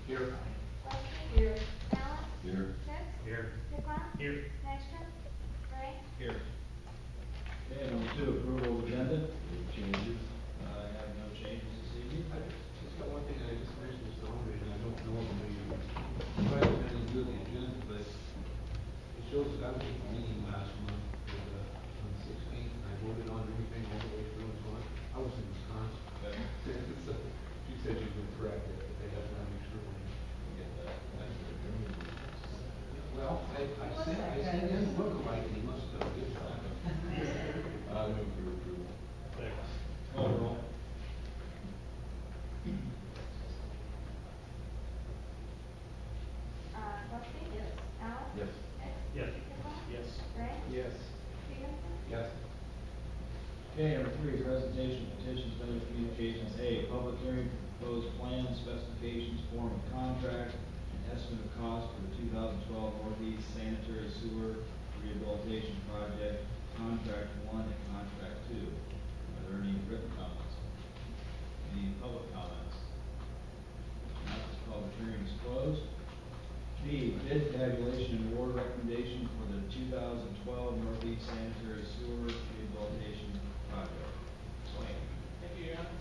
Here. Lexi. Here. Allen. Here. Pitts. Here. Pickla. Here. Nyström. Ray. Here. Okay, number two, approval of agenda. Any changes? I have no changes this evening. I just got one thing I just mentioned this to Andre, and I don't know if we tried to kind of do the agenda, but it shows that I was at the meeting last month, on the 16th, and I voted on everything all the way through and so on. I was in Wisconsin. Okay. So she said she's been correct, that they have to make sure we get that. Well, I sent him look-alike, and he must have good stuff. I move for approval. Call the roll. Lexi. Yes. Allen. Yes. Pitts. Yes. Pickla. Yes. Ray. Yes. Stevenson. Yes. Okay, number three, presentation of petitions, vendor communications. A, public hearing for proposed plans, specifications, form of contract, and estimate of cost for the 2012 Northeast Sanitary Sewer Rehabilitation Project, Contract 1 and Contract 2. Are there any written comments? Any public comments? Now this public hearing is closed. B, bid tabulation and award recommendation for the 2012 Northeast Sanitary Sewer Rehabilitation Project. Swain. Thank you, Your Honor.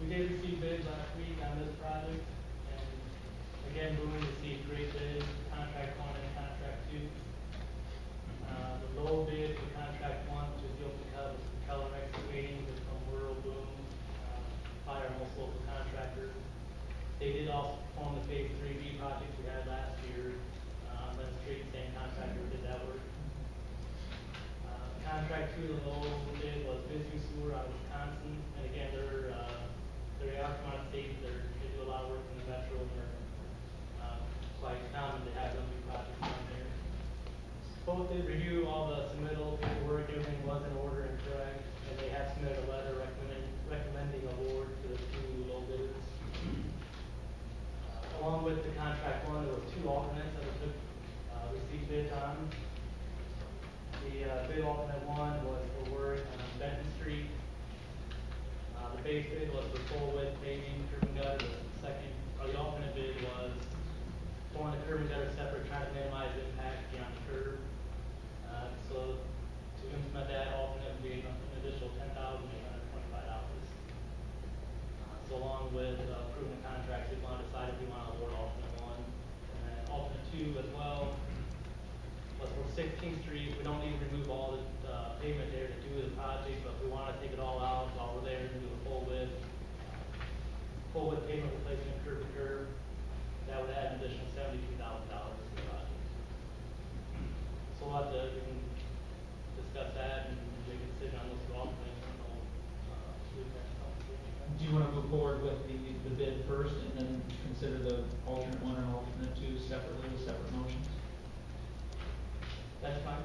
We did receive bids last week on this project, and again, we received great bids, contract 1 and contract 2. The low bid for contract 1, which is the open cut, was from Keller Excavating, was from Whirl Boom, probably our most local contractor. They did also perform the phase 3B project we had last year, on the street, same contractor did that work. Contract 2, the low bid was Bisbee Sewer out of Wisconsin, and again, they are from out of state, they do a lot of work in the metro, and they're, quite common to have them do projects down there. Both did review all the submittal paperwork, everything was in order and correct, and they have submitted a letter recommending award to the two low bidders. Along with the contract 1, there were 2 alternates that we took, received bids on. The bid alternate 1 was for work on Benton Street. The base bid was for full width paving, curb and gutter. The alternate bid was pulling the curb and gutter separate, trying to minimize impact beyond the curb. So to implement that alternate would be an additional $10,825. So along with approving the contracts, we want to decide if we want to award alternate 1. And then alternate 2 as well was for 16th Street. We don't need to remove all the pavement there to do the project, but we want to take it all out while we're there and do the full width pavement replacement curb to curb. That would add an additional $72,000 to the project. So we can discuss that and make a decision on those two alternates. Do you want to move forward with the bid first and then consider the alternate 1 and alternate 2 separately with separate motions? That's fine.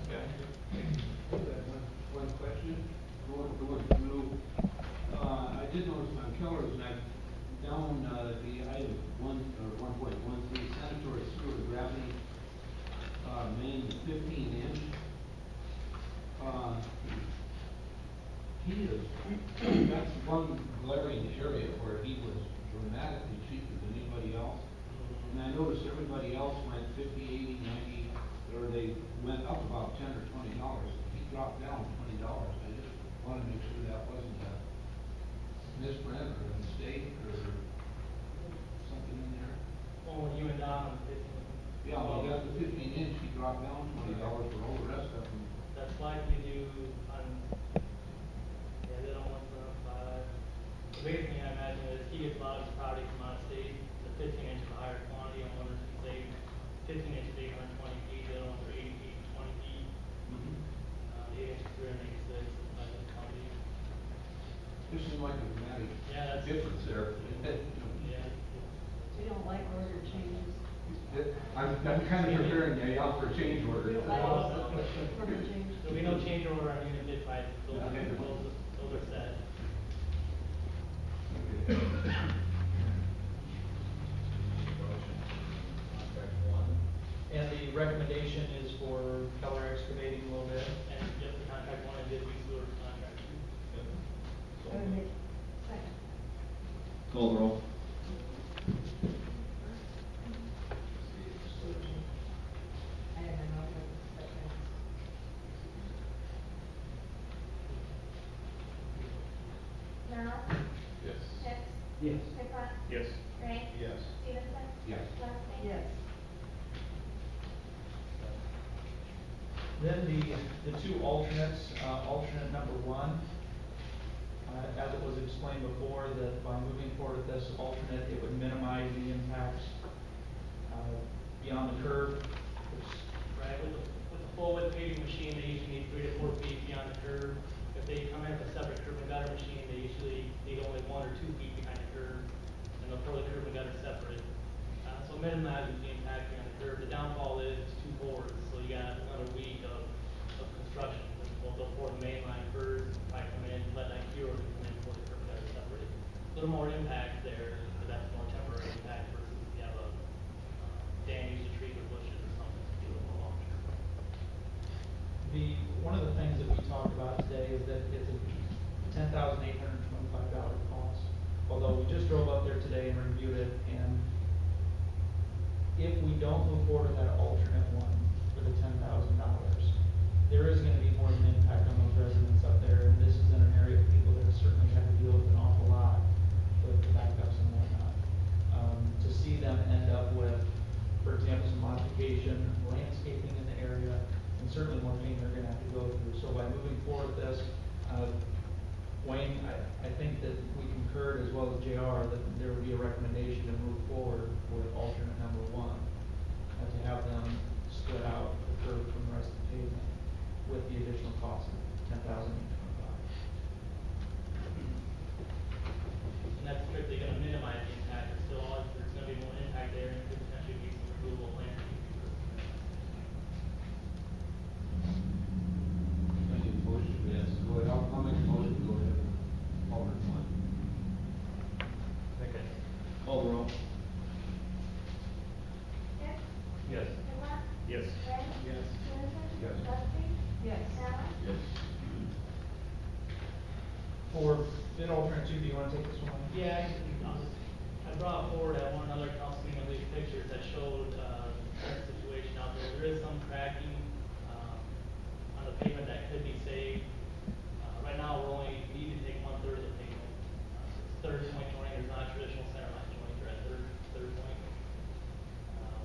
Okay. One question, going through, I did notice on Keller's, and I'm down, the item 1.13, sanitary sewer gravity, main 15-inch. That's one glaring area where he was dramatically cheaper than anybody else. And I noticed everybody else went 50, 80, 90, or they went up about $10 or $20. He dropped down $20. I just wanted to make sure that wasn't a misprint or a mistake or something in there. Well, when you and Don on the 15th. Yeah, well, he got the 15-inch, he dropped down $20 for all the rest of them. That's likely due on, yeah, they don't want to run 5. The biggest thing I imagine is he gets a lot of his product from out of state. The 15-inch is a higher quantity. I'm wondering if he saved 15-inch is 820 feet, the other ones are 80 feet, 20 feet. The 8-inch is 386, like the quantity. This is like a dramatic Yeah, that's- difference there. Yeah. We don't like order changes. I'm kind of preparing you out for a change order. We don't like order changes. So we know change order on unit bid price, those are set. Contract 1. And the recommendation is for Keller Excavating a little bit. And just the contract 1 and Bisbee Sewer contract 2. Second. Call the roll. Pickla? Yes. Ray? Yes. Stevenson? Yes. Trustee? Yes. Then the two alternates, alternate number one, as it was explained before, that by moving forward with this alternate, it would minimize the impacts beyond the curb, which Right, with the full width paving machine, they usually need 3 to 4 feet beyond the curb. If they come in with a separate curb and gutter machine, they usually need only 1 or 2 feet behind the curb, and they'll throw the curb and gutter separate. So minimizes the impact behind the curb. The downfall is it's 2 boards, so you got another week of construction. They'll pour the main line first, probably come in, let that cure, and come in for the curb and gutter separate. A little more impact there, but that's more temporary impact versus if you have a dam used to treat with bushes or something to do a little long term. one of the things that we talked about today is that it's a $10,825 cost. Although we just drove up there today and reviewed it, and if we don't move forward with that alternate one for the $10,000, there is gonna be more of an impact on those residents up there, and this is in an area of people that have certainly had to deal with an awful lot with the backups and whatnot. To see them end up with, for example, some modification, landscaping in the area, and certainly more pain they're gonna have to go through. So by moving forward with this, Wayne, I think that we concurred as well as JR that there would be a recommendation to move forward with alternate number one, to have them split out the curb from the rest of the pavement with the additional cost of $10,825. And that's strictly gonna minimize the impact, there's gonna be more impact there, and could potentially be some removal of landscaping. I need a motion, yes, go ahead, I'll make a motion, go ahead. Alternate one. Second. Call the roll. Dick? Yes. Pickla? Yes. Ray? Yes. Stevenson? Yes. Trustee? Yes. Allen? Yes. For bid alternate two, do you wanna take this one? Yeah, I brought forward at one other council meeting, these pictures that showed, the situation out there. There is some cracking, on the pavement that could be saved. Right now, we need to take 1/3 of the pavement. Third point joint, there's not a traditional center line joint, we're at third point.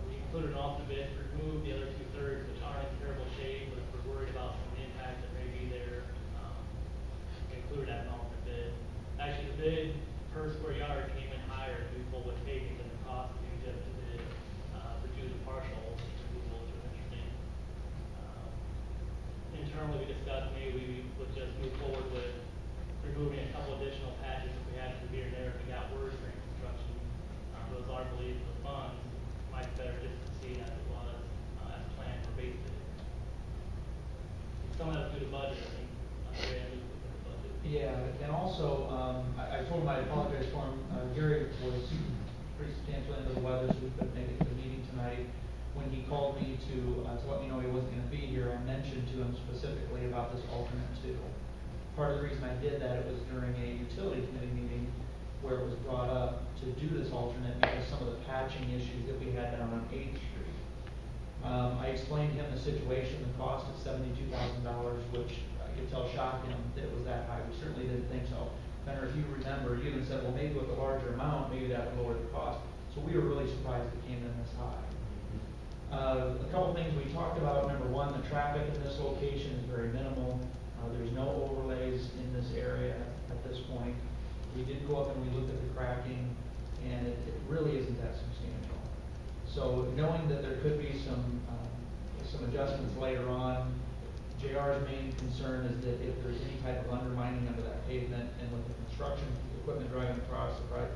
We included an alternate bid to remove the other 2/3, which aren't in terrible shape, but if we're worried about some of the impact that may be there, we included that in alternate bid. Actually, the bid per square yard came in higher if we full width paving than the cost if we just did, for do the partial removal, which was interesting. Internally, we discussed maybe we would just move forward with removing a couple additional patches if we had to here and there if we got worse during construction. Those are believed the funds, might be better just to see as it was, as planned for base bid. Some of that's due to budget, I think, the way I moved with the budget. Yeah, and also, I told him I apologize for him, Gary was pretty substantially under the weather, so we couldn't make it to the meeting tonight. When he called me to let me know he wasn't gonna be here, I mentioned to him specifically about this alternate two. Part of the reason I did that, it was during a utility committee meeting where it was brought up to do this alternate because some of the patching issues that we had down on 8th Street. I explained to him the situation, the cost of $72,000, which I could tell shocked him that it was that high. We certainly didn't think so. Benner, if you remember, you even said, well, maybe with a larger amount, maybe that would lower the cost. So we were really surprised it came in this high. A couple things we talked about. Number one, the traffic in this location is very minimal. There's no overlays in this area at this point. We did go up and we looked at the cracking, and it really isn't that substantial. So knowing that there could be some adjustments later on, JR's main concern is that if there's any type of undermining under that pavement and with the construction equipment driving across the right,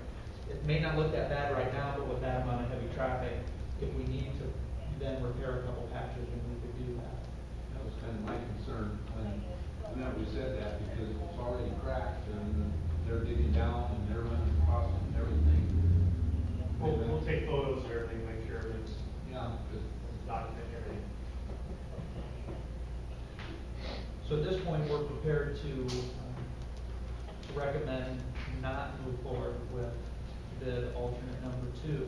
it may not look that bad right now, but with that amount of heavy traffic, if we need to then repair a couple patches, then we could do that. That was kind of my concern whenever we said that, because it's already cracked and they're digging down and they're running across it and everything. We'll take photos of everything, make sure it's Yeah, but documented, everything. So at this point, we're prepared to recommend not move forward with bid alternate number two,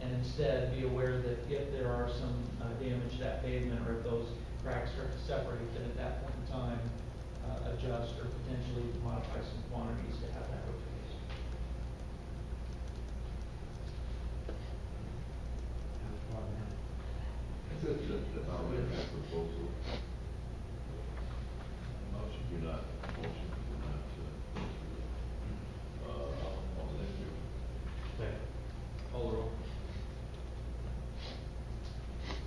and instead be aware that if there are some damage to that pavement, or if those cracks start to separate, then at that point in time, adjust or potentially modify some quantities to have that replaced. I'll make that proposal. Motion, you're not, motion, you're not, on that year. Second. Call the roll.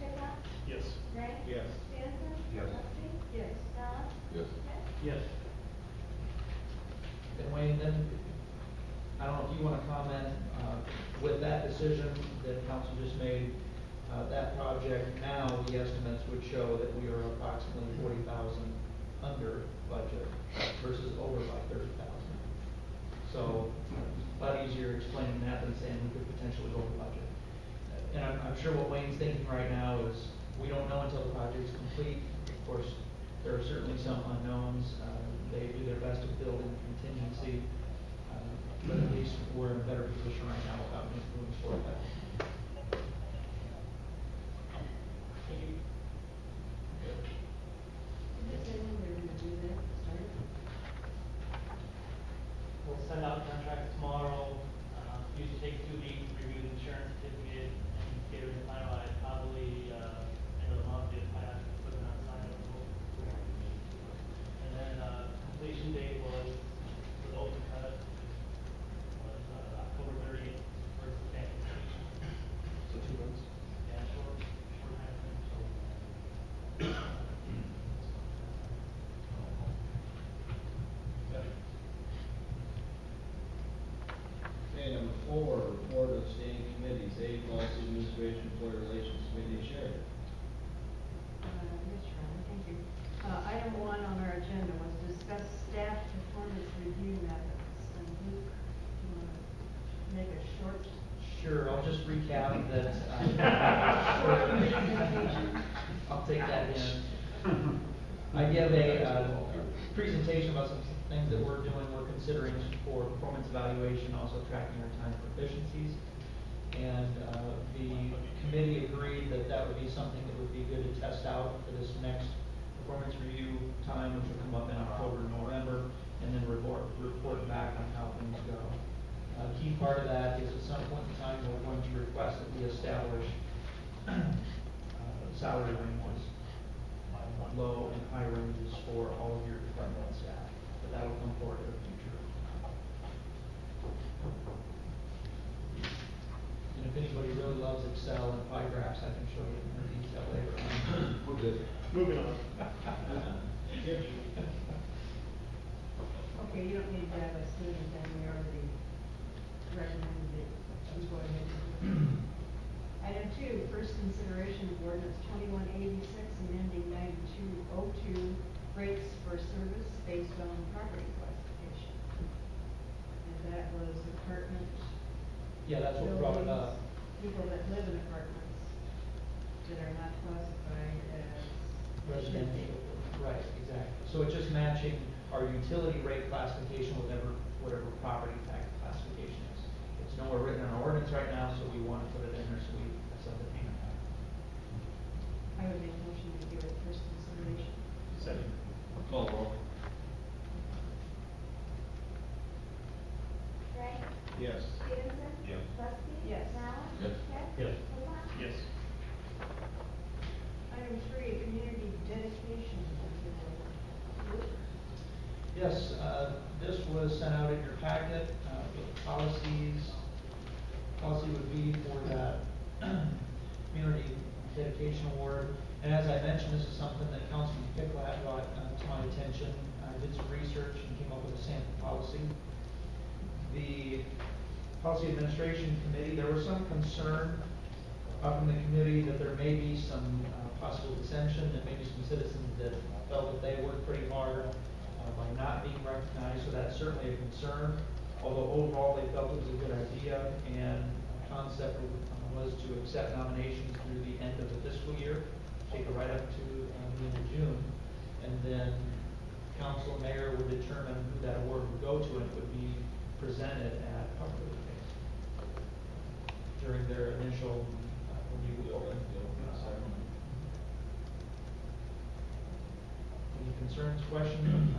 Pickup? Yes. Ray? Yes. Peterson? Yes. Trustee? Yes. Allen? Yes. Yes. Yes. And Wayne, then, I don't know if you wanna comment, with that decision that council just made, that project now, the estimates would show that we are approximately 40,000 under budget versus over by 30,000. So, a lot easier explaining that than saying we could potentially go over budget. And I'm sure what Wayne's thinking right now is, we don't know until the project's complete. Of course, there are certainly some unknowns. They do their best to build in contingency. But at least we're in a better position right now without moving forward. Did they say when they were gonna do that, start it? We'll send out contracts tomorrow, usually takes 2 weeks to review the insurance certificate and get everything finalized, probably, end of the month, if I have to put it on sign up. And then, completion date was, for the open cut, was, October 30th for substantial completion. So 2 months. Yeah, short time frame, so. Okay, number 4, report of standing committees, A, policy administration, employee relations committee, Sherry. Yes, Ron, thank you. Item 1 on our agenda was discuss staff performance review methods. And Luke, you want to make a short? Sure, I'll just recap that. Short presentation. I'll take that in. I give a presentation about some things that we're doing, we're considering for performance evaluation, also tracking our time proficiencies. And the committee agreed that that would be something that would be good to test out for this next performance review time, which will come up in October and November, and then report back on how things go. A key part of that is at some point in time, we're going to request that we establish salary ranges, low and high ranges for all of your department staff, but that'll come forward in the future. And if anybody really loves Excel and pie graphs, I can show you in more detail later on. We're good. Moving on. Okay, you don't need to have us do anything, we already recommended it. Let's go ahead. Item 2, first consideration of ordinance 2186, amending 9202, rates for service based on property classification. And that was apartment. Yeah, that's what brought it up. buildings, People that live in apartments that are not classified as. Residential, right, exactly. So it's just matching our utility rate classification with whatever property tax classification is. It's nowhere written in our ordinance right now, so we want to put it in there so we have something to hang on. I would make a motion to give it first consideration. Second. Call the roll. Ray? Yes. Peterson? Yes. Trustee? Yes. Allen? Yes. Yes. Pickup? Yes. Item 3, community dedication. Yes, this was sent out in your packet, with the policies. Policy would be for that community dedication award. And as I mentioned, this is something that Councilman Pickla had brought to my attention. I did some research and came up with a sample policy. The Policy Administration Committee, there was some concern from the committee that there may be some possible dissension, that maybe some citizens that felt that they worked pretty hard by not being recognized, so that's certainly a concern. Although overall they felt it was a good idea, and the concept was to accept nominations through the end of the fiscal year, take it right up to the end of June, and then council and mayor would determine who that award would go to, and it would be presented at public during their initial review. Any concerns, questions?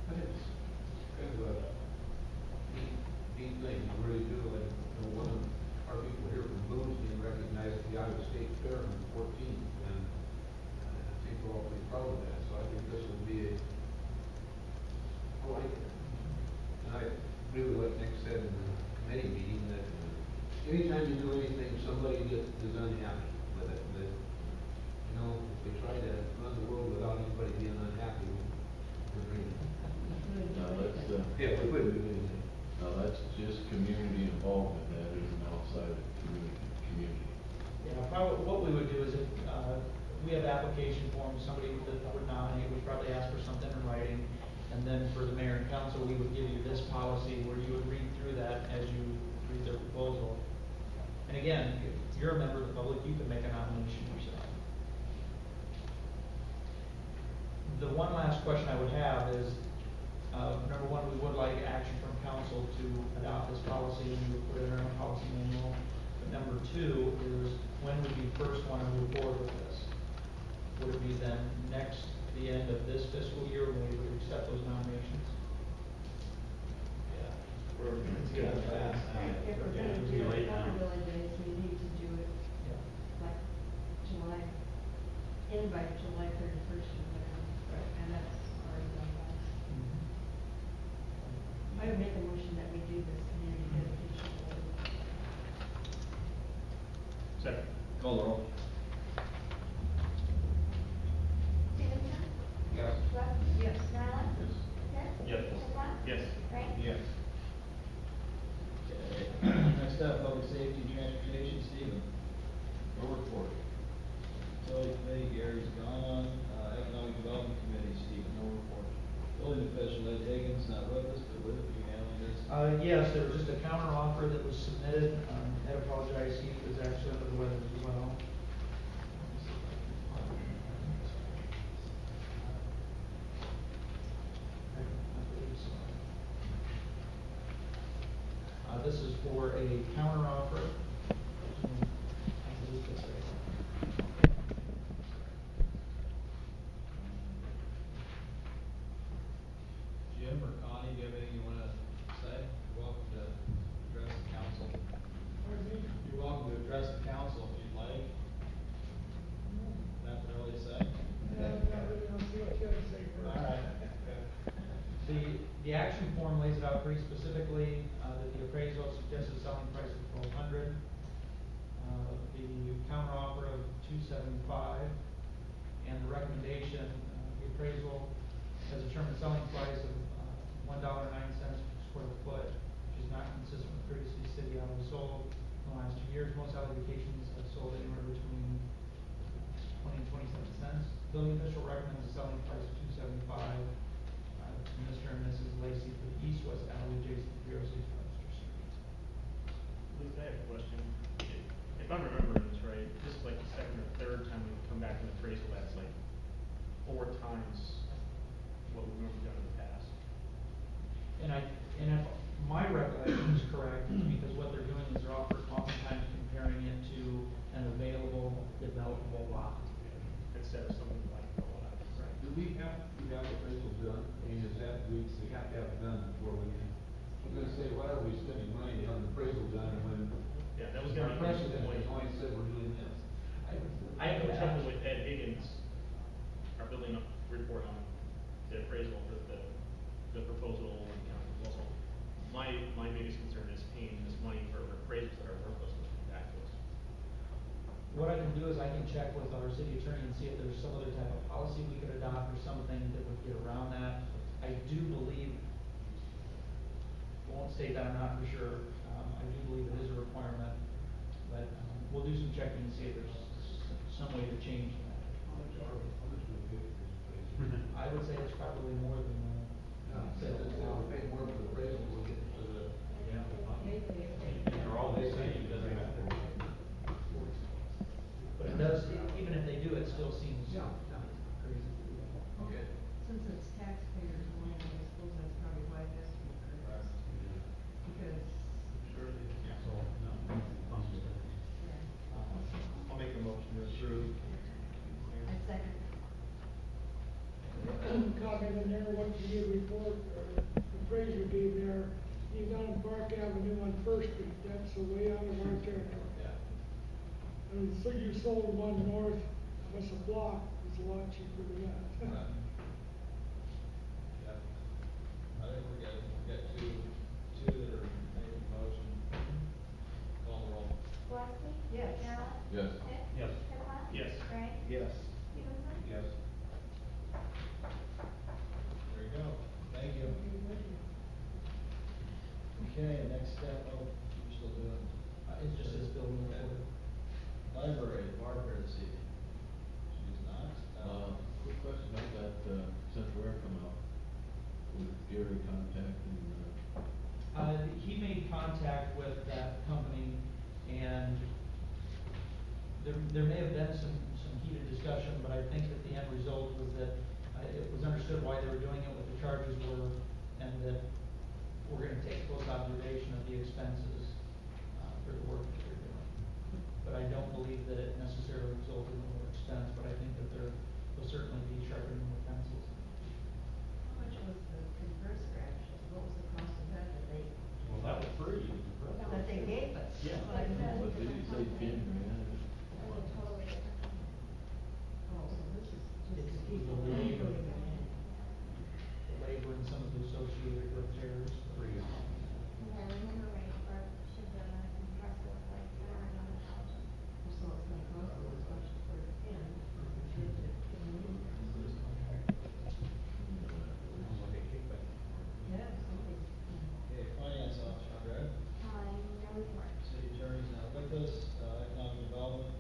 But it's kind of a neat thing to really do, and one of our people here from Boone's agree with what Nick said in the committee meeting, that anytime you do anything, somebody is unhappy with it, that, you know, if we try to run the world without anybody being unhappy, we're dreaming. Now, that's, Yeah, we couldn't do anything. now that's just community involvement, that isn't outside of community. Yeah, probably, what we would do is if, we have application forms, somebody that would nominate, we'd probably ask for something in writing. And then for the mayor and council, we would give you this policy where you would read through that as you read their proposal. And again, if you're a member of the public, you can make a nomination yourself. The one last question I would have is, number one, we would like action from council to adopt this policy, and we would put it in our policy manual. But number two is, when would you first want to move forward with this? Would it be then the end of this fiscal year when we would accept those nominations? Yeah. It's getting fast. If we're gonna do it, accountability days, we need to do it Yeah. like July, in by July 31st or whatever. Right. And that's already done by. I would make a motion that we do this community dedication. Second. Call the roll. Stevenson? Yes. Russ? Yes. Nyland? Yes. Smith? Yes. Chippewa? Yes. Frank? Yes. Okay, next up, public safety and transportation, Stephen. No report. Utility committee, Gary's gone. Economic development committee, Stephen, no report. Building official, Ed Higgins, not with us, but with you handling this. Yes, there was just a counter offer that was submitted. I apologize, he was actually under the weather as well. This is for a counter offer. Jim or Connie, do you have anything you wanna say? You're welcome to address the council. You're welcome to address the council if you'd like. Nothing really to say? All right. The action form lays it out pretty specifically, that the appraisal suggested selling price of $1,200. The counter offer of $275, and the recommendation, the appraisal has determined selling price of $1.09 per square foot, which is not consistent with previously city houses sold in the last 2 years. Most alley vacations have sold anywhere between 20 and 27 cents. Building official recommends a selling price of $275. Mr. and Mrs. Lacy for the east-west alley adjacent to 306 Webster Street. Luke, I have a question. If I'm remembering this right, this is like the second or third time we've come back to an appraisal that's like 4 times what we've normally done in the past. And if my recollection is correct, it's because what they're doing is they're oftentimes comparing it to an available developable lot. Instead of something like a lot. Right. Do we have appraisals done? I mean, is that, we have to have it done before we can, I'm gonna say, why are we spending money on the appraisal done when Yeah, that was our gonna be. precedent has only said we're doing this? I have no trouble with Ed Higgins, our building report on the appraisal for the proposal and council also. My biggest concern is paying this money for appraisals that are worthless when they come back to us. What I can do is I can check with our city attorney and see if there's some other type of policy we could adopt or something that would get around that. I do believe, won't state that I'm not for sure, I do believe it is a requirement, but we'll do some checking and see if there's some way to change that. I would say it's probably more than, Say that we'll pay more for the appraisal, we'll get for the. They're all the same, it doesn't matter. but it does, even if they do, it still seems Yeah. crazy. Okay. Since it's taxpayers' money, I suppose that's probably why it has to be correct. Because, yeah. I'll make a motion to approve. I second. Comment in there, what you did report, or appraiser gave there, you down Park Avenue on First Street, that's the way out of our territory. Yeah. And so you sold one north of us a block, it's a lot cheaper than that. Right. Yeah. I think we're good. We've got two Okay, next step, oh, you're still doing. It's just this building report. Library, Barker this evening. She's not. Quick question, I got, Central Air come out with Gary contacting, He made contact with that company, and there may have been some heated discussion, but I think that the end result was that it was understood why they were doing it, what the charges were, and that we're gonna take close observation of the expenses, for the work that they're doing. But I don't believe that it necessarily resulted in more expense, but I think that there'll certainly be sharpening of pencils. How much was the compressor actually? What was the cost of that they, Well, that was free. that they gave us? Yeah. Like that? what did he say, 10 grand? That's a totally different company. Oh, so this is just It's the people. the labor. doing it. The labor and some of the associated repairs. Yeah, the minimum rate for, should the compressor was like $700,000. So it's gonna cost them as much for the pin. Yeah, something. Okay, finance officer, Greg. No report. City attorney's not with us, economic development,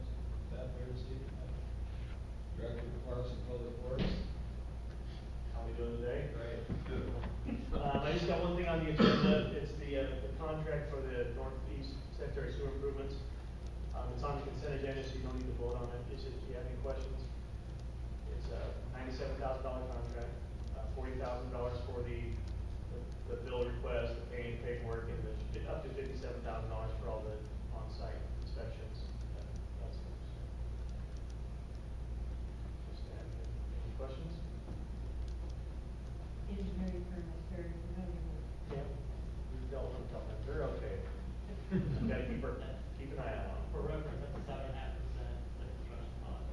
Beth here this evening. Director of Parks and Public Works. How we doing today? Right. I just got one thing on the agenda, it's the contract for the northeast sanitary sewer improvements. It's on the consent agenda, so you don't need to vote on it, it's just, if you have any questions. It's a $97,000 contract, $40,000 for the bill request, the paying paperwork, and up to $57,000 for all the on-site inspections. That's it. Just any questions? Engineering firm is very familiar with. Yeah. We've dealt with them a couple times, they're okay. Gotta keep an eye out on them. For reference, that's a 7.5% like construction cost.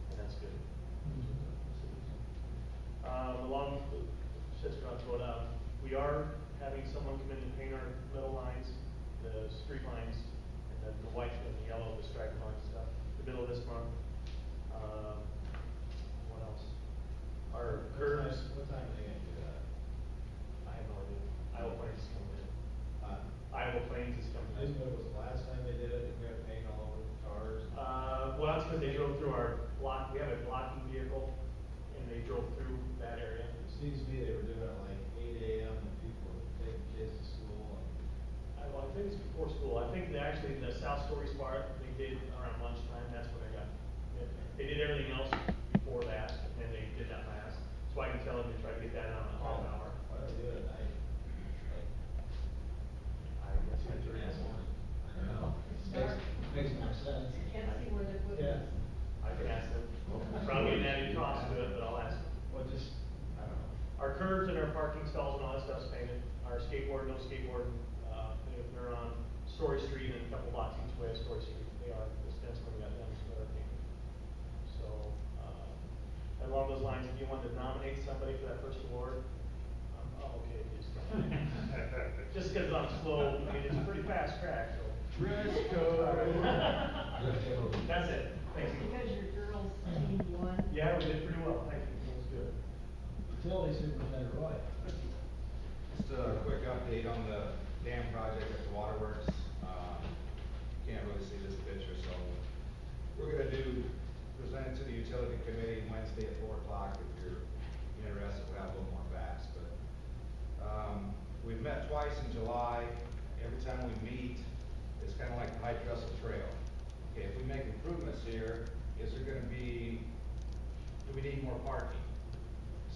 And that's good. Along, since we're not throwing out, we are having someone come in and paint our middle lines, the street lines, and the white and the yellow, the stripe lines and stuff, the middle of this month. What else? Our curbs, What time are they gonna do that? I have no idea, Iowa Plains is coming in. Uh, Iowa Plains is coming I in. just know it was the last time they did it, we had paint all over the cars. Well, that's because they drove through our block, we have a blocking vehicle, and they drove through that area. It seems to me they were doing it like 8 a.m. and people were taking kids to school and. Well, I think it's before school, I think they actually, the South Stories part, they did around lunchtime, that's when they got, they did everything else before that, and then they did that last. So I can tell them to try to get that on a half hour. Why don't we do it at night? I guess that's your answer. I don't know. Makes more sense. Can't see where they're putting Yeah. this. I can ask them, probably an added cost to it, but I'll ask them. Well, just, I don't know. Our curbs and our parking stalls and all that stuff's painted. Our skateboard, no skateboard, they're on Story Street and a couple lots each way of Story Street. They are, this fence when we got them, so they're painted. So, along those lines, if you wanted to nominate somebody for that first award, okay, just, just because I'm slow, I mean, it's a pretty fast track, so. That's it, thank you. Because your girls team won. Yeah, we did pretty well, thank you, that was good. Utility superintendent Roy. Just a quick update on the dam project at the waterworks. Can't really see this picture, so we're gonna present it to the utility committee Wednesday at 4 o'clock. If you're interested, we'll have a little more facts, but, we've met twice in July. Every time we meet, it's kinda like the High Trestle Trail. Okay, if we make improvements here, is there gonna be, do we need more parking?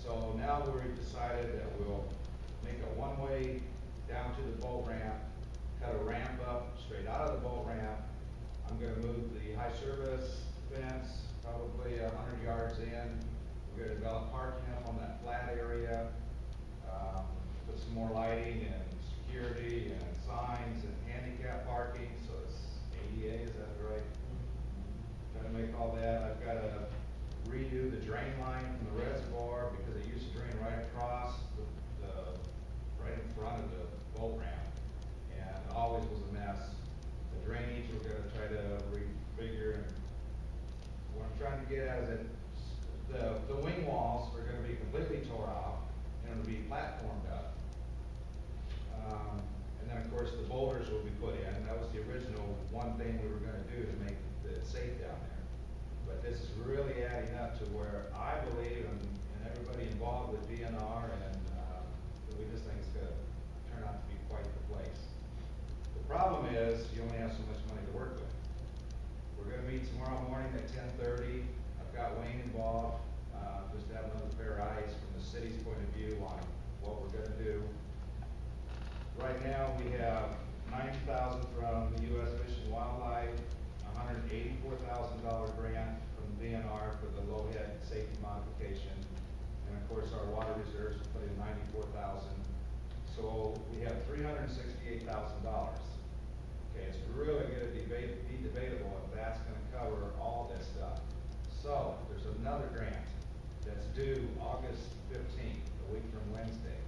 So now we've decided that we'll make a one-way down to the boat ramp, cut a ramp up straight out of the boat ramp. I'm gonna move the high service fence probably 100 yards in. We're gonna develop parking up on that flat area, put some more lighting and security and signs and handicap parking, so it's ADA, is that right? Trying to make all that. I've got to redo the drain line from the reservoir because it used to drain right across right in front of the boat ramp, and always was a mess. The drainage, we're gonna try to refigure, and what I'm trying to get at is that the wing walls are gonna be completely tore off, and it'll be platformed up. one thing we were gonna do to make it safe down there. But this is really adding up to where I believe, and everybody involved with DNR, and, that we just think it's gonna turn out to be quite the place. The problem is, you only have so much money to work with. We're gonna meet tomorrow morning at 10:30. I've got Wayne involved, just to have another pair of eyes from the city's point of view on what we're gonna do. Right now, we have $90,000 from the U.S. Fish and Wildlife, $184,000 grant from DNR for the low head safety modification. And of course, our water reserves put in $94,000. So we have $368,000. Okay, it's really gonna be debatable if that's gonna cover all this stuff. So, there's another grant that's due August 15th, a week from Wednesday.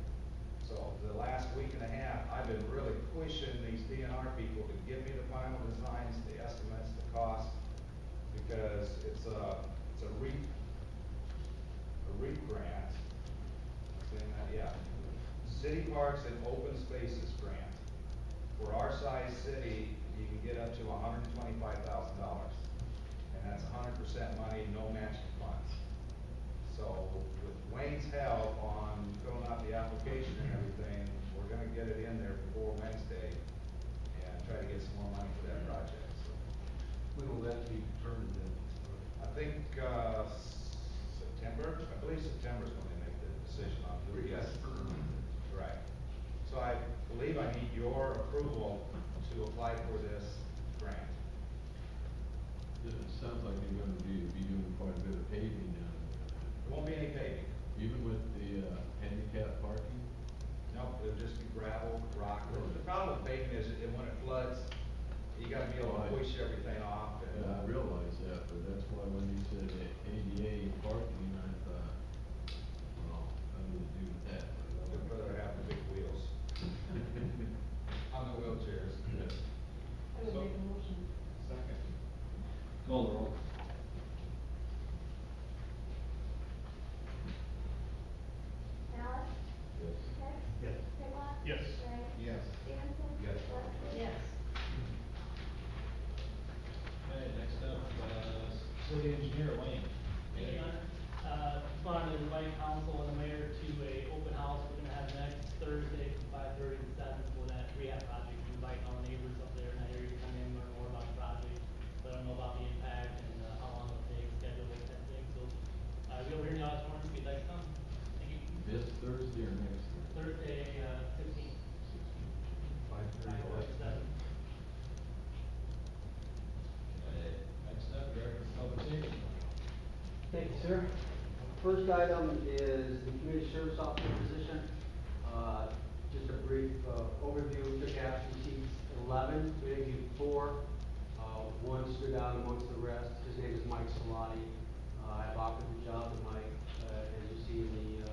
So, the last week and a half, I've been really pushing these DNR people to give me the final designs, the estimates, the cost, because it's a REAP grant. Saying that, yeah. City Parks and Open Spaces grant. For our size city, you can get up to $125,000. And that's 100% money, no matching funds. So with Wayne's help on filling out the application and everything, we're gonna get it in there before Wednesday and try to get some more money for that project. So When will that be determined then? I think, September, I believe September is when they make the decision on who Pretty gets. fast. Right. So I believe I need your approval to apply for this grant. It sounds like you're gonna be doing quite a bit of paving now. There won't be any paving. Even with the, handicap parking? No, it'll just be gravel, rock. The problem with paving is that when it floods, you gotta be able to push everything off. And, Yeah, I realize that, but that's why when you said ADA parking, I thought, well, I would do that. I'd rather have the big wheels on the wheelchairs. Yes. I would make a motion. Second. Call the roll. Malice? Yes. Hicks? Yes. Piglet? Yes. Gray? Yes. Stevenson? Yes. Western? Yes. Okay, next up, city engineer, Wayne. Thank you, Your Honor. Just wanted to invite council and the mayor to a open house we're gonna have next Thursday from 5:30 to 7 for that rehab project. We're inviting all the neighbors up there in that area to come in, learn more about the project, let them know about the impact and, how long it'll take, schedule, that kind of thing. So, be over here in the auditorium if you'd like to come. Thank you. This Thursday or next Thursday? Thursday, 16th. 5:30 to 7. Okay, next up, Director of Public Safety. Thank you, sir. First item is the community service officer position. Just a brief overview, we took absence seats 11, we interviewed 4. One stood out amongst the rest, his name is Mike Salati. I've offered the job to Mike, as you see in the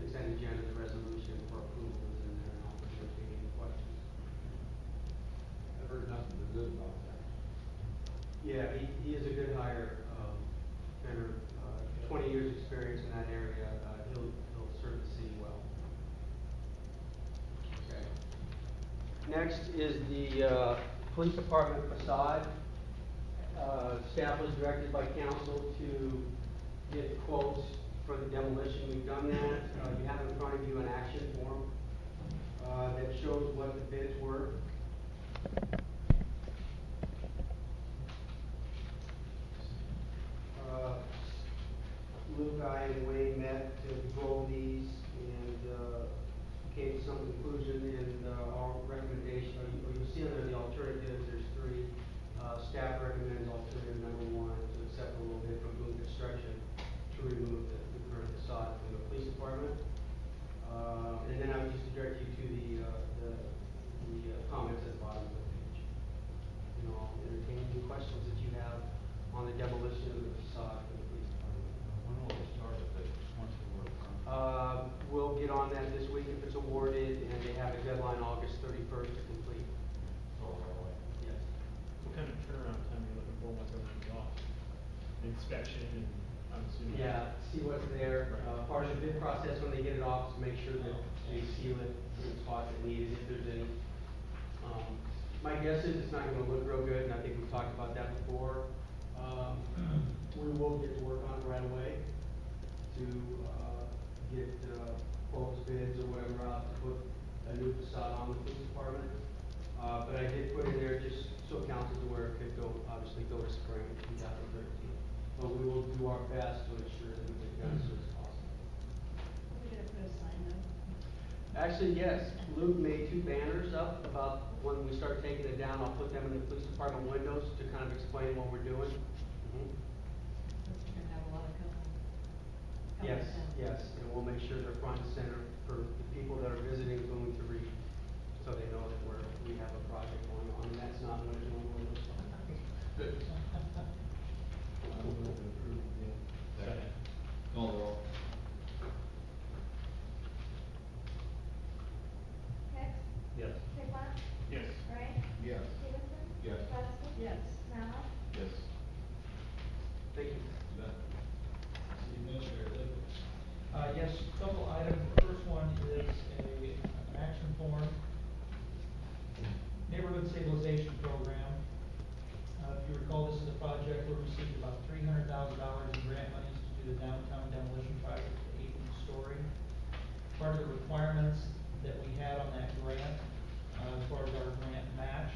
consent agenda, the resolution for approval is in there, and I'll entertain any questions. I've heard nothing but good about that. Yeah, he is a good hire, 20 years' experience in that area, he'll serve the city well. Okay. Next is the, police department facade. Staff was directed by council to get quotes for the demolition, we've done that. You have in front of you an action form, that shows what the bids were. Luke, I, and Wayne met to go these and came to some conclusion, and our recommendation, or you'll see under the alternatives, there's 3. Staff recommends alternative number 1 to accept a little bit from Boone Construction to remove the current facade from the police department. And then I would just direct you to the comments at the bottom of the page. You know, I'll entertain any questions that you have on the demolition of the facade for the police department. When will it start if they want to work? We'll get on that this week if it's awarded, and they have a deadline August 31st to complete. Oh, right away. Yes. What kind of turnaround time are you looking for once everything's off? Inspection and, I'm assuming. Yeah, see what's there. Right. Part of the bid process when they get it off is to make sure that they seal it in the spots that need it, if there's any, My guess is it's not gonna look real good, and I think we've talked about that before. We will get to work on it right away to, get, quotes, bids, or whatever out to put a new facade on the police department. But I did put in there just so council's aware, it could go, obviously go to spring 2013. But we will do our best to ensure that we get it done as soon as possible. We're gonna put a sign up. Actually, yes, Luke made 2 banners up about when we start taking it down, I'll put them in the police department windows to kind of explain what we're doing. We're gonna have a lot of company. Yes, yes, and we'll make sure they're front and center for the people that are visiting, going to read, so they know that we have a project going on, and that's not what it's normally looks like. Good. I will move to approve, yeah. Second. Call the roll. Hicks, Yes. Stigler, Yes. Wright, Yes. Stevenson. Yes. Hudson. Yes. Mallon. Yes. Thank you. City Administrator Lippert. Yes, a couple items. The first one is an action form. Neighborhood stabilization program. If you recall, this is a project where we received about $300,000 in grant monies to do the downtown demolition project, the 8th story. Part of the requirements that we had on that grant, as far as our grant match,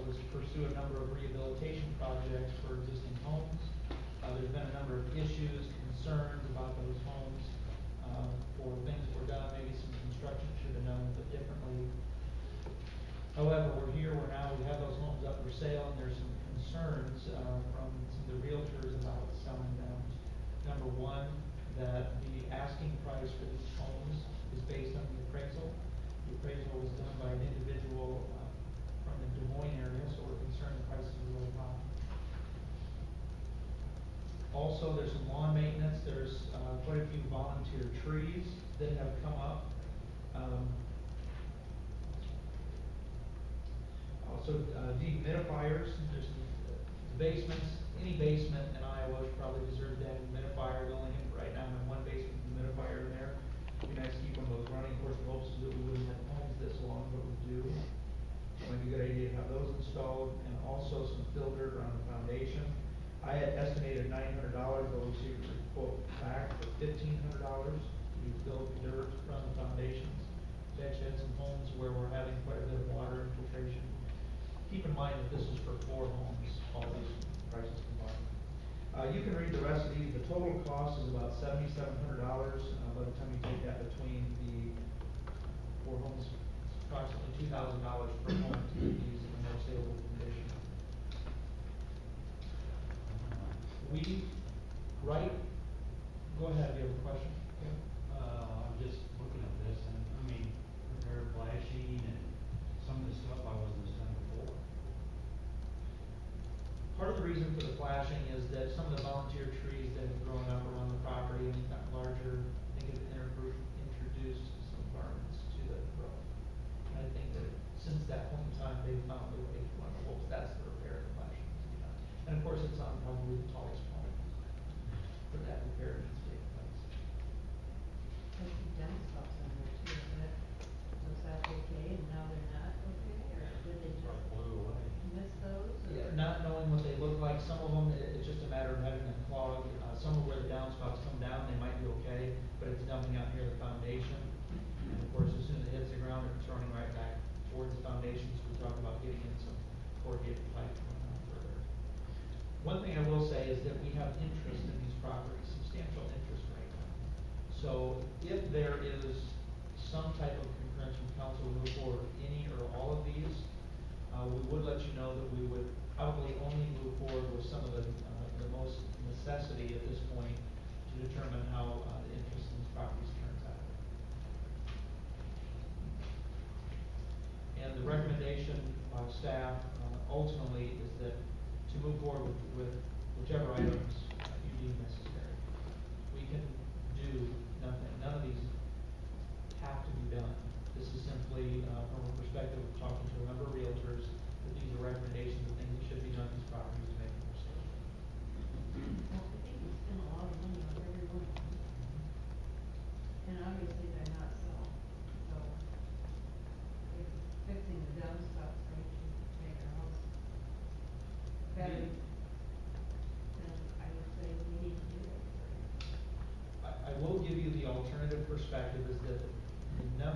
was to pursue a number of rehabilitation projects for existing homes. There's been a number of issues, concerns about those homes, for things that were done, maybe some construction should have done a bit differently. However, we're here, we have those homes up for sale, and there's some concerns, from some of the realtors about selling them. Number one, that the asking price for these homes is based on the appraisal. The appraisal was done by an individual, from the Des Moines area, so we're concerned the price is a little high. Also, there's some lawn maintenance, there's, quite a few volunteer trees that have come up. Also, dehumidifiers, there's some basements, any basement in Iowa probably deserves to have a humidifier. We only have, right now, have one basement humidifier in there. It'd be nice to keep them both running. Of course, the hopes is that we wouldn't have homes this long, but we do. It might be a good idea to have those installed, and also some filter around the foundation. I had estimated $900, but we received a quote back for $1,500 to build dirt around the foundations. We actually had some homes where we're having quite a bit of water infiltration. Keep in mind that this is for 4 homes, all these prices combined. You can read the rest of these. The total cost is about $7,700, by the time you take that between the 4 homes, it's approximately $2,000 per home to keep these in a more saleable condition. Go ahead, do you have a question? I'm just looking at this and, I mean, repair flashing and some of the stuff I wasn't done before. Part of the reason for the flashing is that some of the volunteer trees that have grown up around the property and gotten larger, I think have introduced some burns to the growth. And I think that since that point in time, they've found a way to run the wolves, that's the repair of the flashing needs to be done. And of course, it's on probably the tallest point for that repair needs to take place. There's some downspouts on there too, was that okay, and now they're not okay, or did they just Blew away. miss those? Yeah, not knowing what they look like, some of them, it's just a matter of having them clogged. Some of where the downspouts come down, they might be okay, but it's dumping out near the foundation. And of course, as soon as it hits the ground, it's running right back towards the foundation, so we talk about getting in some corrugated pipe going on further. One thing I will say is that we have interest in these properties, substantial interest right now. So if there is some type of concurrence from council to move forward with any or all of these, we would let you know that we would probably only move forward with some of the most necessity at this point to determine how the interest in these properties turns out. And the recommendation by staff ultimately is that to move forward with whichever items you deem necessary. We can do nothing, none of these have to be done. This is simply from a perspective of talking to a number of realtors, that these are recommendations of things that should be done to these properties to make them more safe. Well, I think we spend a lot of money on every one of them. And obviously they're not so if fixing the downspouts, right, you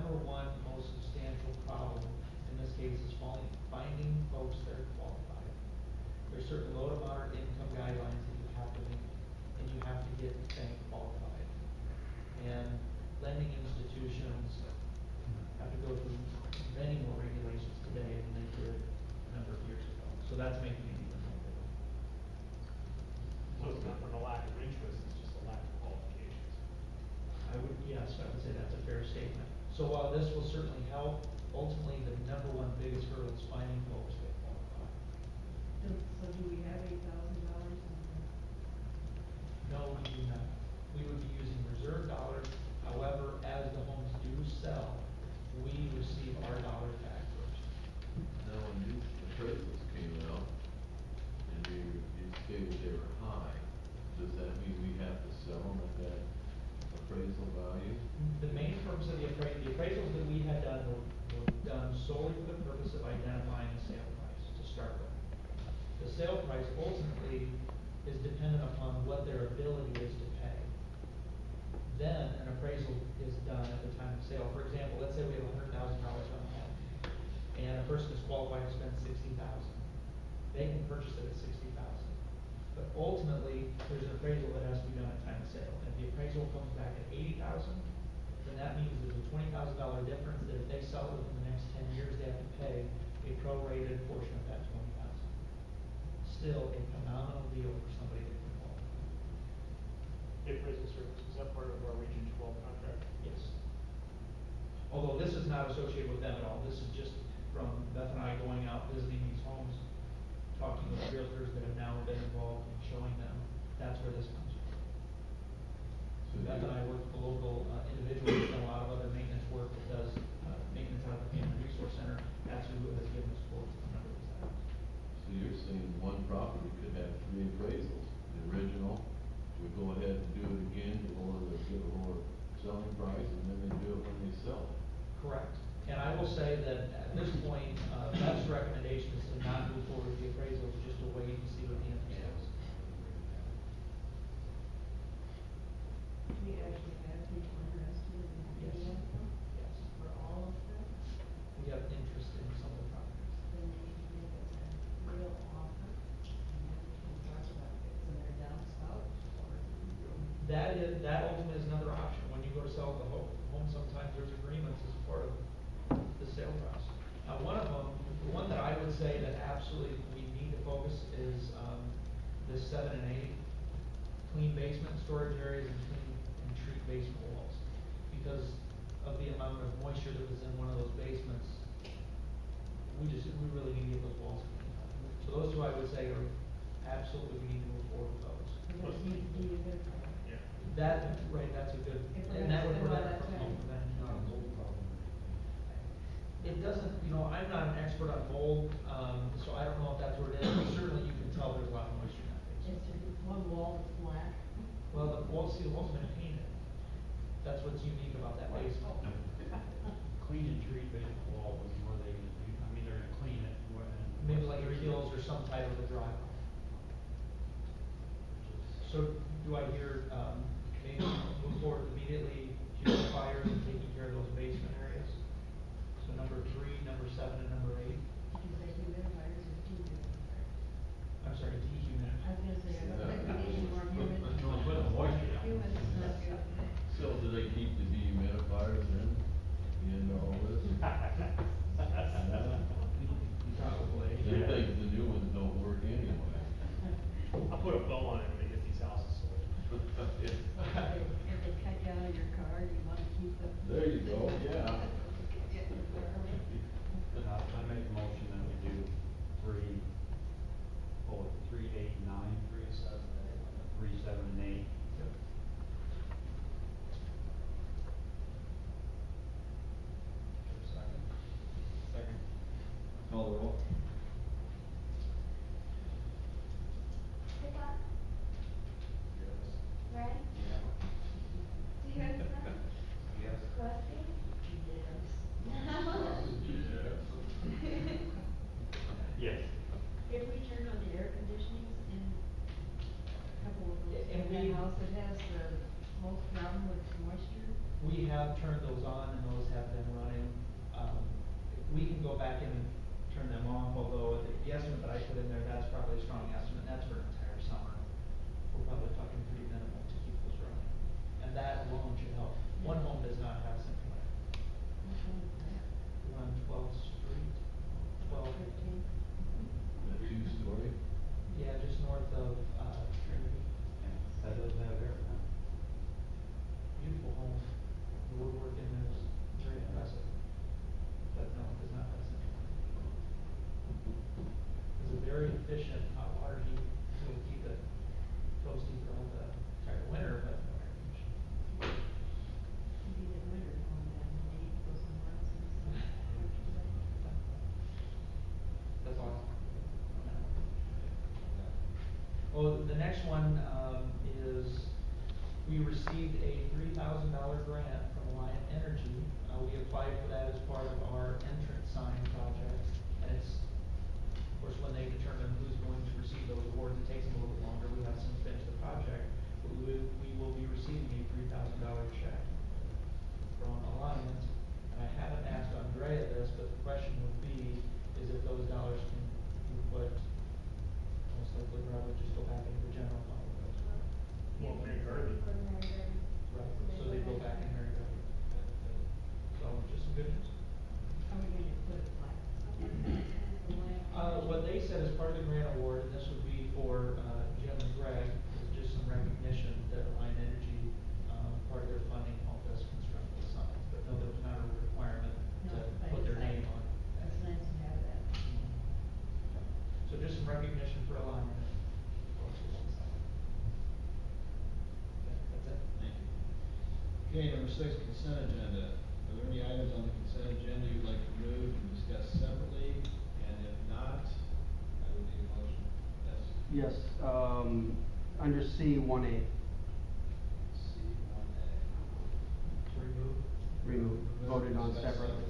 number one most substantial problem in this case is finding folks that are qualified. There's certain low to moderate income guidelines that you have to meet, and you have to get bank qualified. And lending institutions have to go through many more regulations today than they did a number of years ago. So that's making it even more difficult. So it's not from a lack of interest, it's just a lack of qualifications. Yes, I would say that's a fair statement. So while this will certainly help, ultimately the number one biggest hurdle is finding folks that qualify. So do we have $8,000 in No, we do not. We would be using reserve dollars. However, as the homes do sell, we receive our dollars back first. Now, when these appraisals came out, and you stated they were high, does that mean we have to sell them at that appraisal value? The main purpose of the appraisals that we had done were done solely for the purpose of identifying the sale price to start with. The sale price ultimately is dependent upon what their ability is to pay. Then an appraisal is done at the time of sale. For example, let's say we have $100,000 on the home, and a person is qualified to spend $60,000. They can purchase it at $60,000. But ultimately, there's an appraisal that has to be done at time of sale. If the appraisal comes back at $80,000, then that means there's a $20,000 difference that if they sell it within the next 10 years, they have to pay a prorated portion of that $20,000. Still a phenomenal deal for somebody that can qualify. The appraisal service, is that part of our Region 12 contract? Yes. Although this is not associated with them at all, this is just from Beth and I going out visiting these homes, talking with realtors that have now been involved in showing them, that's where this comes from. So Beth and I work with a local individual who's done a lot of other maintenance work that does maintenance out of the Family Resource Center. That's who has given us quotes on a number of these items. So you're saying one property could have 3 appraisals, the original, we go ahead and do it again, give a lower selling price, and then they do it when they sell it. Correct. And I will say that at this point, Beth's recommendation is to not move forward with the appraisals, just to wait and see what the end is. We actually have people interested in Yes. bidding on them? Yes. For all of them? We have interest in some of the properties. Then they should make us a real offer, and then we can talk about fixing their downspout, or That ultimately is another option. When you go to sell the home, sometimes there's agreements as part of the sale process. One of them, the one that I would say that absolutely we need to focus is, this 7 and 8, clean basement storage areas and clean and treat basement walls. Because of the amount of moisture that was in one of those basements, we really need to get those walls cleaned up. So those two I would say are absolutely, we need to move forward with those. because it needs to be a good price. Yeah. That's a good, If we're and that would gonna spend all prevent that it from time. home prevention. Not a mold problem. It doesn't, I'm not an expert on mold, so I don't know if that's what it is, but certainly you can tell there's a lot of moisture in that basement. It's just one wall that's black. Well, the wall's been painted. That's what's unique about that basement. Clean and treat basement wall, what are they gonna do? I mean, they're gonna clean it, what, and. Maybe like your heels or some type of a dry. So do I hear, maybe move forward immediately, humidifiers and taking care of those basement areas? So number 3, number 7, and number 8. Did you say humidifiers or dehumidifiers? I'm sorry, dehumid. I was gonna say, I don't think we need more humid. No, put the moisture down. Humid is not good. So do they keep the dehumidifiers in, all this? Probably. They think the new ones don't work anyway. I'll put a bow on it when they get these houses sold. If they cut you out of your car, you wanna keep them. There you go, yeah. I make a motion that we do 3, 8, 9. 3, 7, and 8. Second. Call the roll. Pickup, Yes. Ray, Stevenson, Yes. Westy. Yes. If we turn on the air conditioning in a couple of those, And in that we- house that has the most problem with moisture, We have have turned those on and those have been running. We can go back in and turn them off, although the estimate that I put in there, that's probably a strong estimate, that's for an entire summer. We're probably talking pretty minimal to keep those running. And that alone should help. One home does not have central air. On 12th Street, 12. A two-story? Yeah, just north of, Trinity. That doesn't have air, huh? Beautiful home. The woodwork in there is very impressive. But no, it does not have central air. It's a very efficient hot water heat to keep it toasty for all the entire winter, but no air conditioning. Maybe the winter home then, maybe go somewhere else in the summer. That's awesome. Well, the next one, is, we received a $3,000 grant from Alliant Energy. We applied for that as part of our entrance sign project, and it's, of course, when they determine who's going to receive those awards, it takes them a little bit longer. We have since finished the project, but we will be receiving a $3,000 check from Alliant. And I haven't asked Andrea this, but the question would be, is if those dollars can be put, most likely probably just go back into the general fund. Well, Mary Garvey. Right, so they go back in there. So, just some good news. How are we gonna put it like? What they said is part of the grant award, and this would be for, Jim and Greg, is just some recognition that Alliant Energy, part of their funding helped us construct the signs, but no, there's not a requirement No, to but put their it's like- name on it. That's nice to have that. So just some recognition for Alliant. That's it. Thank you. Okay, number 6, consent agenda. Are there any items on the consent agenda you'd like to remove and discuss separately? And if not, I would need a motion. Yes. Yes, under C 1A, C1A. Remove. remove, voted on Discuss separately.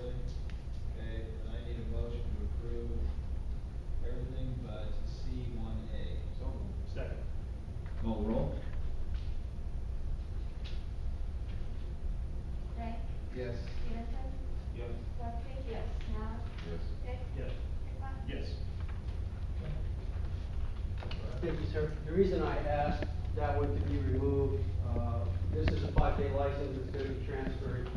Okay, then I need a motion to approve everything but C1A. So, second. Call the roll. Ray? Yes. Peterson? Yes. Lexi? Yes. Mallon? Yes. Dick? Yes. Pickla? Yes. Thank you, sir. The reason I asked that one to be removed, this is a 5-day license, it's gonna be transferred,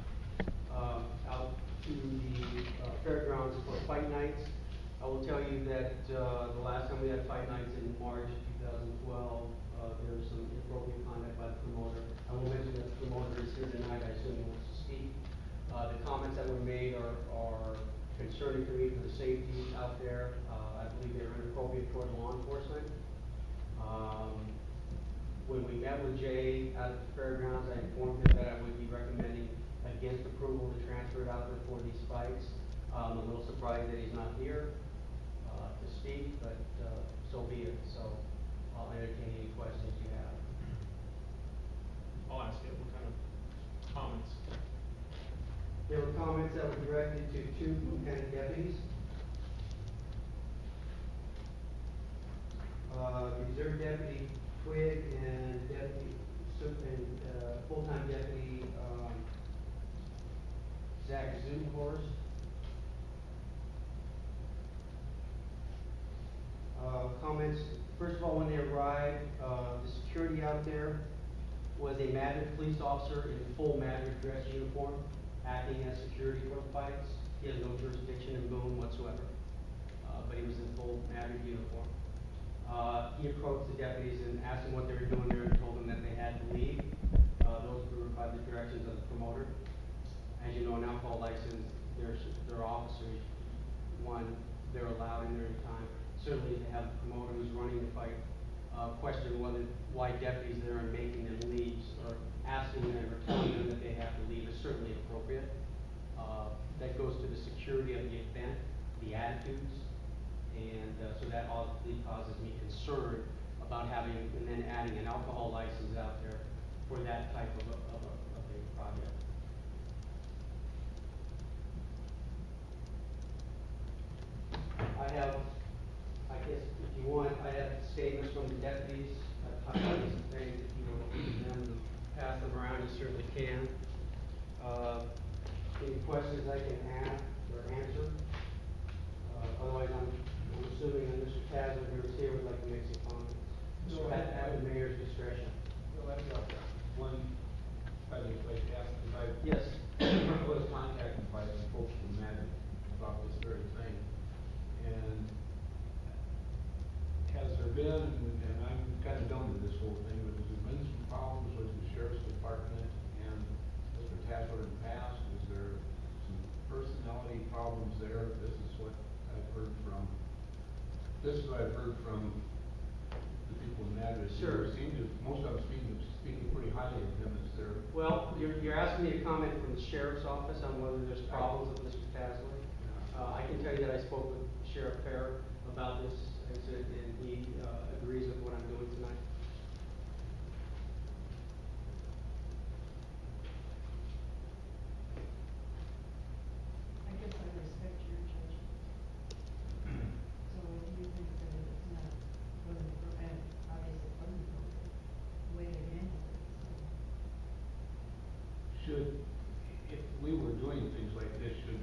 out to the fairgrounds for fight nights. I will tell you that, the last time we had fight nights in March 2012, there was some inappropriate conduct by the promoter. I will mention that the promoter is here tonight, I assume he wants to speak. The comments that were made are concerning to me for the safety out there. I believe they were inappropriate toward law enforcement. When we met with Jay at the fairgrounds, I informed him that I would be recommending against approval to transfer it out there for these fights. I'm a little surprised that he's not here, to speak, but, so be it. So I'll entertain any questions you have. I'll ask you, what kind of comments? There were comments that were directed to 2 lieutenant deputies. Reserve Deputy Twig and full-time deputy, Zach Zoohorst. Comments, first of all, when they arrived, the security out there was a Madrid police officer in full Madrid dress uniform, acting as security for the fights. He has no jurisdiction in Boone whatsoever, but he was in full Madrid uniform. He approached the deputies and asked them what they were doing there and told them that they had to leave. Those were by the directions of the promoter. As you know, an alcohol license, their officers, one, they're allowed in there in time. Certainly to have the promoter who's running the fight, question why deputies there are making them leave or asking them or telling them that they have to leave is certainly appropriate. That goes to the security of the event, the attitudes. And so that obviously causes me concern about having, and then adding an alcohol license out there for that type of a project. I have, I guess, if you want, I have statements from the deputies. I've highlighted some things, if you want to read them and pass them around, you certainly can. Any questions I can add or answer? Otherwise, I'm assuming that Mr. Kazler, who's here, would like to make some comments. No, At the mayor's discretion. One, I'd just like to ask, because Yes. I was contacted by some folks from Madden about this very thing. And has there been, and I'm kind of dumb to this whole thing, but has there been some problems with the sheriff's department and Mr. Tasler in the past? Is there some personality problems there? This is what I've heard from the people in Madrid. Sure. Most of them seem to be speaking pretty highly of him. Is there? Well, you're asking me to comment from the sheriff's office on whether there's problems with Mr. Tasler. I can tell you that I spoke with Sheriff Fair about this, and he agrees with what I'm doing tonight. I guess I respect your judgment. So if you think that it's not going to prevent, obviously, from the way they handle it, so. If we were doing things like this, should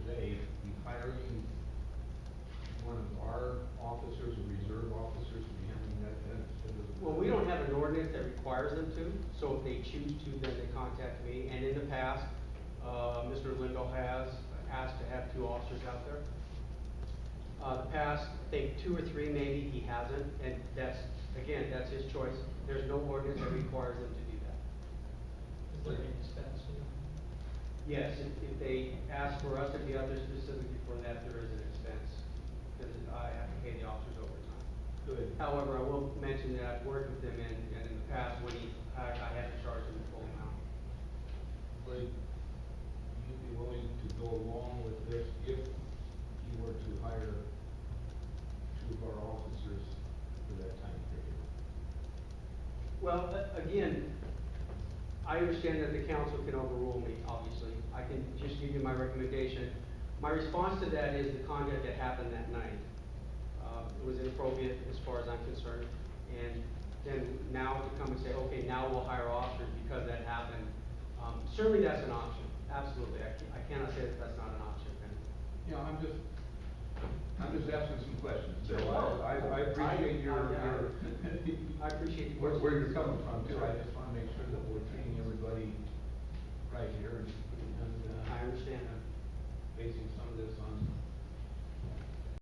they be hiring one of our officers or reserve officers to be handling that then instead of? Well, we don't have an ordinance that requires them to, so if they choose to, then they contact me. And in the past, Mr. Lindahl has asked to have 2 officers out there. The past, I think 2 or 3 maybe, he hasn't, and that's his choice. There's no ordinance that requires them to do that. Is there any expense with it? Yes, if they ask for us to be out there specifically for that, there is an expense, because I have to pay the officers overtime. Good. However, I will mention that I've worked with them and in the past, when I had to charge them the full amount. Would you be willing to go along with this if you were to hire 2 of our officers for that time period? Well, again, I understand that the council can overrule me, obviously. I can just give you my recommendation. My response to that is the conduct that happened that night. It was inappropriate as far as I'm concerned. And then now to come and say, okay, now we'll hire officers because that happened. Certainly that's an option, absolutely. I cannot say that that's not an option. Yeah, I'm just asking some questions. Sure. So I appreciate I appreciate the where you're coming from too. I just want to make sure that we're treating everybody right here and I understand that. basing some of this on